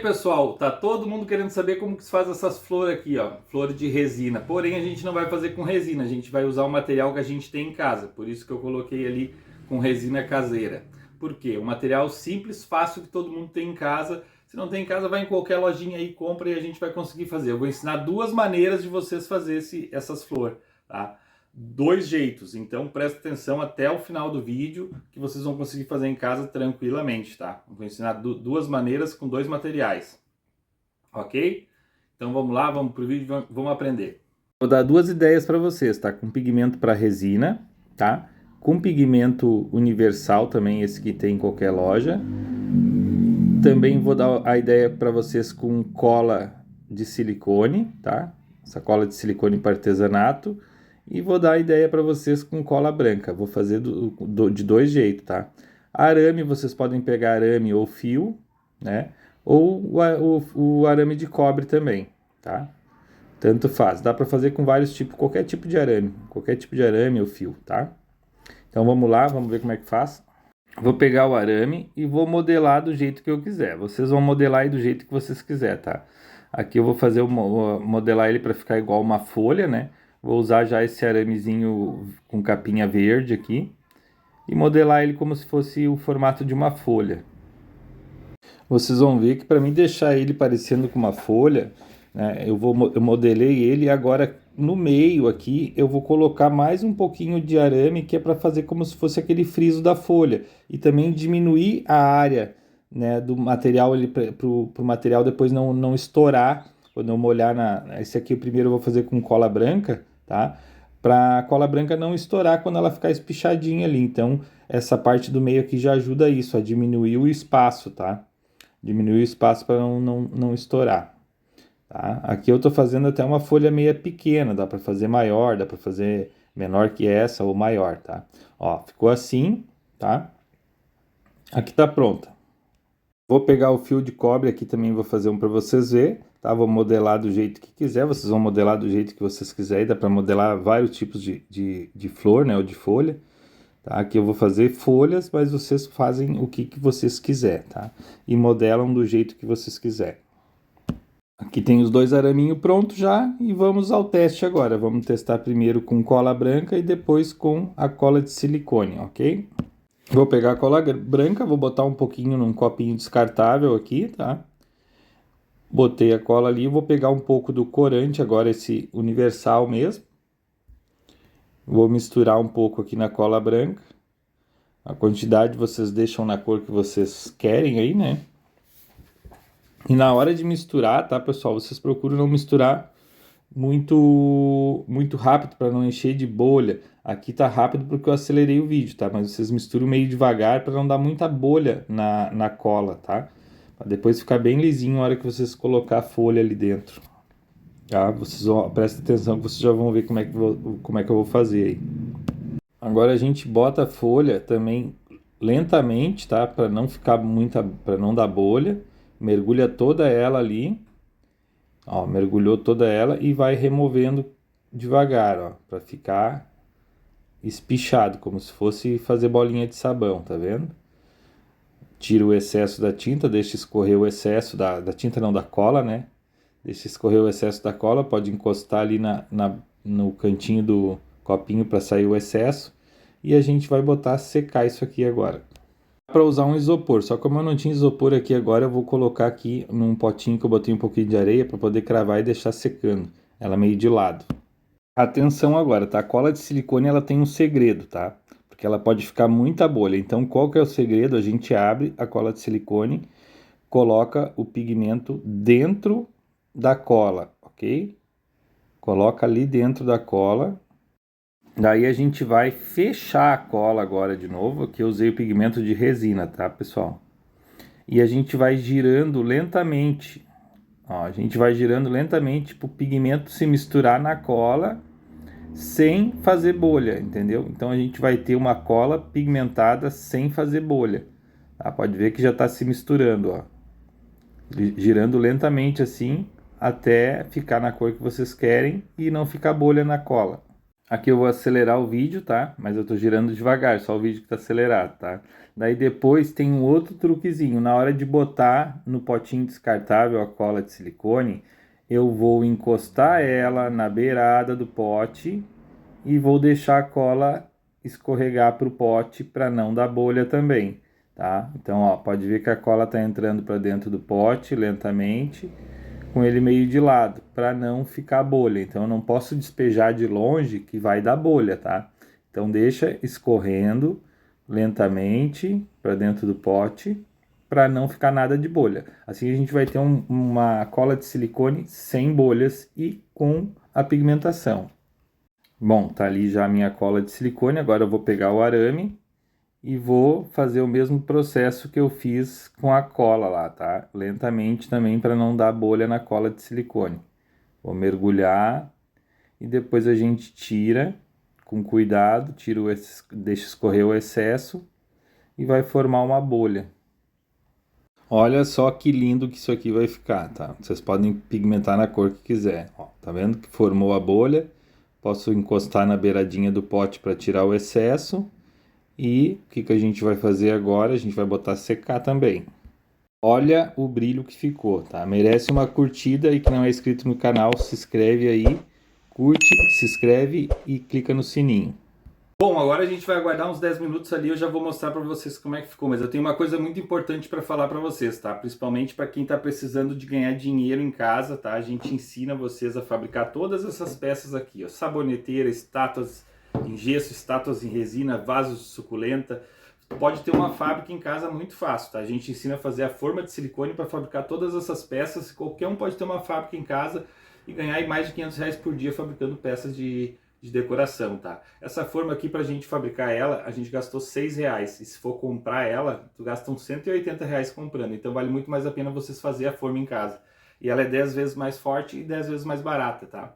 pessoal, tá todo mundo querendo saber como que se faz essas flores aqui, ó, flores de resina. Porém, a gente não vai fazer com resina, a gente vai usar o material que a gente tem em casa. Por isso que eu coloquei ali com resina caseira. Por quê? Um material simples, fácil, que todo mundo tem em casa. Se não tem em casa, vai em qualquer lojinha aí, compra e a gente vai conseguir fazer. Eu vou ensinar duas maneiras de vocês fazerem essas flores, tá? Dois jeitos, então presta atenção até o final do vídeo que vocês vão conseguir fazer em casa tranquilamente, tá? Vou ensinar duas maneiras com dois materiais, ok? Então vamos lá, vamos pro vídeo, vamos aprender. Vou dar duas ideias para vocês, tá? Com pigmento para resina, tá? Com pigmento universal também, esse que tem em qualquer loja. Também vou dar a ideia para vocês com cola de silicone, tá? Essa cola de silicone para artesanato. E vou dar a ideia para vocês com cola branca. Vou fazer de dois jeitos, tá? Arame, vocês podem pegar arame ou fio, né? Ou o arame de cobre também, tá? Tanto faz. Dá para fazer com vários tipos, qualquer tipo de arame ou fio, tá? Então vamos lá, vamos ver como é que faz. Vou pegar o arame e vou modelar do jeito que eu quiser. Vocês vão modelar aí do jeito que vocês quiserem, tá? Aqui eu vou fazer modelar ele para ficar igual uma folha, né? Vou usar já esse aramezinho com capinha verde aqui e modelar ele como se fosse o formato de uma folha. Vocês vão ver que para mim deixar ele parecendo com uma folha, né, eu modelei ele e agora no meio aqui eu vou colocar mais um pouquinho de arame que é para fazer como se fosse aquele friso da folha e também diminuir a área, né, do material para o material depois não estourar quando eu molhar esse aqui. Primeiro eu vou fazer com cola branca, tá? Para a cola branca não estourar quando ela ficar espichadinha ali. Então essa parte do meio aqui já ajuda isso, a diminuir o espaço, tá? Diminuir o espaço para não estourar. Tá? Aqui eu estou fazendo até uma folha meia pequena, dá para fazer maior, dá para fazer menor que essa ou maior, tá? Ó, ficou assim, tá? Aqui tá pronta. Vou pegar o fio de cobre aqui também, vou fazer um para vocês ver, tá? Vou modelar do jeito que quiser, vocês vão modelar do jeito que vocês quiserem, dá para modelar vários tipos de flor, né, ou de folha. Tá? Aqui eu vou fazer folhas, mas vocês fazem o que vocês quiserem, tá? E modelam do jeito que vocês quiserem. Aqui tem os dois araminhos prontos já e vamos ao teste agora. Vamos testar primeiro com cola branca e depois com a cola de silicone, ok? Vou pegar a cola branca, vou botar um pouquinho num copinho descartável aqui, tá? Botei a cola ali, vou pegar um pouco do corante agora, esse universal mesmo. Vou misturar um pouco aqui na cola branca. A quantidade vocês deixam na cor que vocês querem aí, né? E na hora de misturar, tá, pessoal? Vocês procuram não misturar muito rápido para não encher de bolha. Aqui tá rápido porque eu acelerei o vídeo, tá? Mas vocês misturam meio devagar para não dar muita bolha na cola, tá? Para depois ficar bem lisinho na hora que vocês colocar a folha ali dentro. Tá? Prestem atenção que vocês já vão ver como é que eu vou fazer aí. Agora a gente bota a folha também lentamente, tá? Para não ficar para não dar bolha. Mergulha toda ela ali. Ó, mergulhou toda ela e vai removendo devagar, ó, para ficar espichado, como se fosse fazer bolinha de sabão, tá vendo? Tira o excesso da tinta, deixa escorrer o excesso da tinta, não, da cola, né? Deixa escorrer o excesso da cola, pode encostar ali no cantinho do copinho para sair o excesso. E a gente vai botar secar isso aqui agora. Para usar um isopor, só que como eu não tinha isopor aqui agora, eu vou colocar aqui num potinho que eu botei um pouquinho de areia para poder cravar e deixar secando, ela meio de lado. Atenção agora, tá? A cola de silicone ela tem um segredo, tá? Porque ela pode ficar muita bolha. Então qual que é o segredo? A gente abre a cola de silicone, coloca o pigmento dentro da cola, ok? Coloca ali dentro da cola. Daí a gente vai fechar a cola agora de novo, que eu usei o pigmento de resina, tá, pessoal? E a gente vai girando lentamente. Ó, a gente vai girando lentamente para o pigmento se misturar na cola sem fazer bolha, entendeu? Então a gente vai ter uma cola pigmentada sem fazer bolha. Tá? Pode ver que já está se misturando, ó. Girando lentamente assim até ficar na cor que vocês querem e não ficar bolha na cola. Aqui eu vou acelerar o vídeo, tá? Mas eu tô girando devagar, só o vídeo que tá acelerado, tá? Daí depois tem um outro truquezinho. Na hora de botar no potinho descartável a cola de silicone, eu vou encostar ela na beirada do pote e vou deixar a cola escorregar para o pote para não dar bolha também, tá? Então, ó, pode ver que a cola tá entrando para dentro do pote lentamente, com ele meio de lado, para não ficar bolha. Então eu não posso despejar de longe que vai dar bolha, tá? Então deixa escorrendo lentamente para dentro do pote, para não ficar nada de bolha. Assim a gente vai ter uma cola de silicone sem bolhas e com a pigmentação. Bom, tá ali já a minha cola de silicone, agora eu vou pegar o arame e vou fazer o mesmo processo que eu fiz com a cola lá, tá? Lentamente também para não dar bolha na cola de silicone. Vou mergulhar e depois a gente tira com cuidado, deixa escorrer o excesso e vai formar uma bolha. Olha só que lindo que isso aqui vai ficar, tá? Vocês podem pigmentar na cor que quiser. Ó, tá vendo que formou a bolha? Posso encostar na beiradinha do pote para tirar o excesso. E o que a gente vai fazer agora? A gente vai botar secar também. Olha o brilho que ficou, tá? Merece uma curtida, e que não é inscrito no canal, se inscreve aí, curte, se inscreve e clica no sininho. Bom, agora a gente vai aguardar uns 10 minutos ali, eu já vou mostrar para vocês como é que ficou, mas eu tenho uma coisa muito importante para falar para vocês, tá? Principalmente para quem está precisando de ganhar dinheiro em casa, tá? A gente ensina vocês a fabricar todas essas peças aqui, ó, saboneteira, estátuas em gesso, estátuas em resina, vasos de suculenta. Pode ter uma fábrica em casa muito fácil, tá? A gente ensina a fazer a forma de silicone para fabricar todas essas peças, qualquer um pode ter uma fábrica em casa e ganhar aí mais de R$ 500 por dia fabricando peças de decoração, tá? Essa forma aqui, pra gente fabricar ela, a gente gastou R$6. E se for comprar ela, tu gasta uns R$180 comprando. Então vale muito mais a pena vocês fazer a forma em casa. E ela é 10 vezes mais forte e 10 vezes mais barata, tá?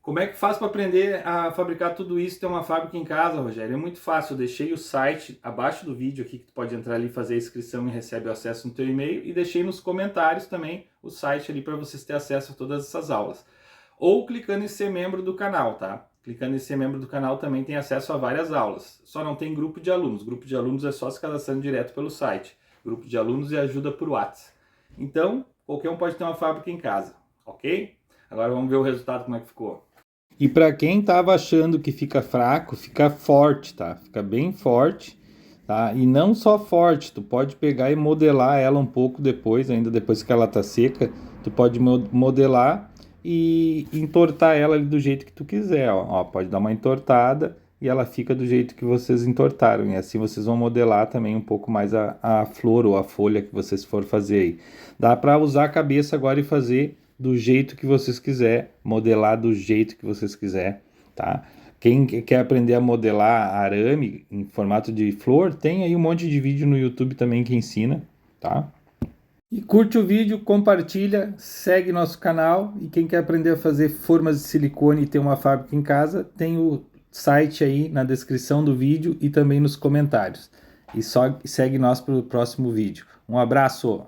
Como é que faz para aprender a fabricar tudo isso, ter uma fábrica em casa, Rogério? É muito fácil, eu deixei o site abaixo do vídeo aqui, que tu pode entrar ali, fazer a inscrição e recebe o acesso no teu e-mail, e deixei nos comentários também o site ali para vocês terem acesso a todas essas aulas. Ou clicando em ser membro do canal, tá? Clicando em ser membro do canal também tem acesso a várias aulas. Só não tem grupo de alunos. Grupo de alunos é só se cadastrando direto pelo site. Grupo de alunos é ajuda por WhatsApp. Então, qualquer um pode ter uma fábrica em casa, ok? Agora vamos ver o resultado, como é que ficou. E para quem estava achando que fica fraco, fica forte, tá? Fica bem forte, tá? E não só forte, tu pode pegar e modelar ela um pouco depois, ainda depois que ela tá seca, tu pode modelar e entortar ela ali do jeito que tu quiser, ó. Pode dar uma entortada e ela fica do jeito que vocês entortaram, e assim vocês vão modelar também um pouco mais a flor ou a folha que vocês for fazer aí. Dá para usar a cabeça agora e fazer do jeito que vocês quiser, modelar do jeito que vocês quiser, tá? Quem quer aprender a modelar arame em formato de flor, tem aí um monte de vídeo no YouTube também que ensina, tá? E curte o vídeo, compartilha, segue nosso canal, e quem quer aprender a fazer formas de silicone e ter uma fábrica em casa, tem o site aí na descrição do vídeo e também nos comentários. E só segue nós para o próximo vídeo. Um abraço!